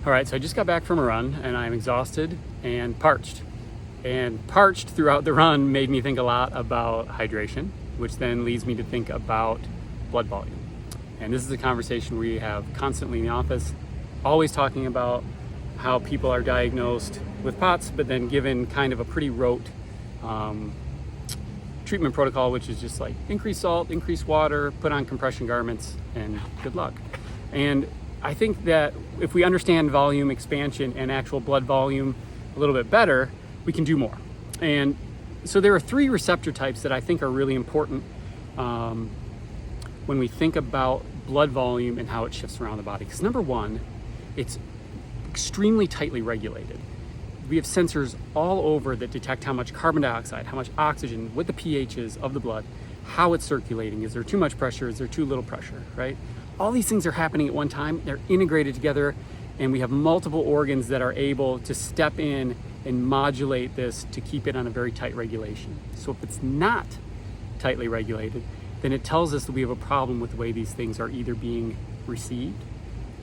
All right, so I just got back from a run and I'm exhausted and parched. And parched throughout the run made me think a lot about hydration, which then leads me to think about blood volume. And this is a conversation we have constantly in the office, always talking about how people are diagnosed with POTS, but then given kind of a pretty rote treatment protocol, which is just like increase salt, increase water, put on compression garments, and good luck. And I think that if we understand volume expansion and actual blood volume a little bit better, we can do more. And so there are 3 receptor types that I think are really important when we think about blood volume and how it shifts around the body. Because number 1, it's extremely tightly regulated. We have sensors all over that detect how much carbon dioxide, how much oxygen, what the pH is of the blood, how it's circulating. Is there too much pressure? Is there too little pressure, right? All these things are happening at one time. They're integrated together, and we have multiple organs that are able to step in and modulate this to keep it on a very tight regulation. So if it's not tightly regulated, then it tells us that we have a problem with the way these things are either being received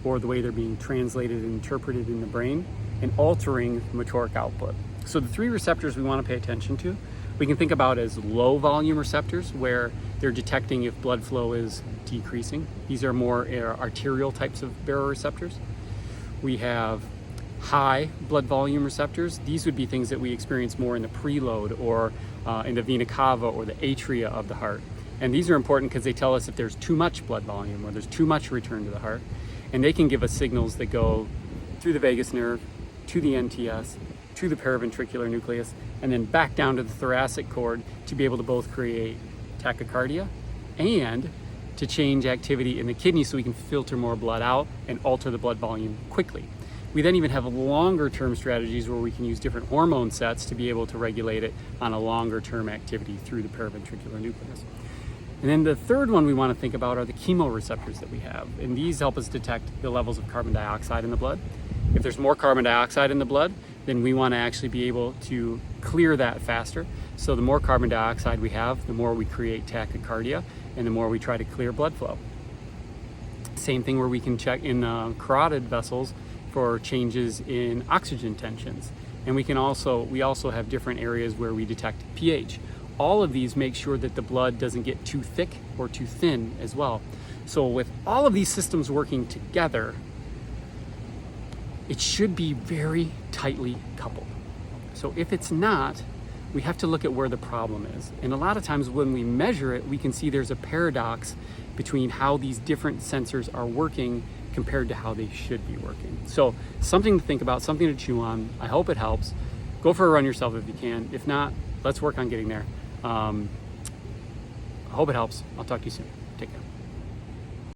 or the way they're being translated and interpreted in the brain and altering motoric output. So the 3 receptors we want to pay attention to, we can think about as low volume receptors, where they're detecting if blood flow is decreasing. These are more arterial types of baroreceptors. We have high blood volume receptors. These would be things that we experience more in the preload or in the vena cava or the atria of the heart. And these are important because they tell us if there's too much blood volume or there's too much return to the heart. And they can give us signals that go through the vagus nerve, to the NTS, to the paraventricular nucleus, and then back down to the thoracic cord to be able to both create tachycardia and to change activity in the kidney so we can filter more blood out and alter the blood volume quickly. We then even have longer term strategies where we can use different hormone sets to be able to regulate it on a longer term activity through the paraventricular nucleus. And then the third one we want to think about are the chemoreceptors that we have. And these help us detect the levels of carbon dioxide in the blood. If there's more carbon dioxide in the blood, then we want to actually be able to clear that faster. So the more carbon dioxide we have, the more we create tachycardia and the more we try to clear blood flow. Same thing where we can check in carotid vessels for changes in oxygen tensions. And we also have different areas where we detect pH. All of these make sure that the blood doesn't get too thick or too thin as well. So with all of these systems working together, it should be very tightly coupled. So if it's not, we have to look at where the problem is. And a lot of times when we measure it, we can see there's a paradox between how these different sensors are working compared to how they should be working. So something to think about, something to chew on. I hope it helps. Go for a run yourself if you can. If not, let's work on getting there. I hope it helps. I'll talk to you soon. Take care.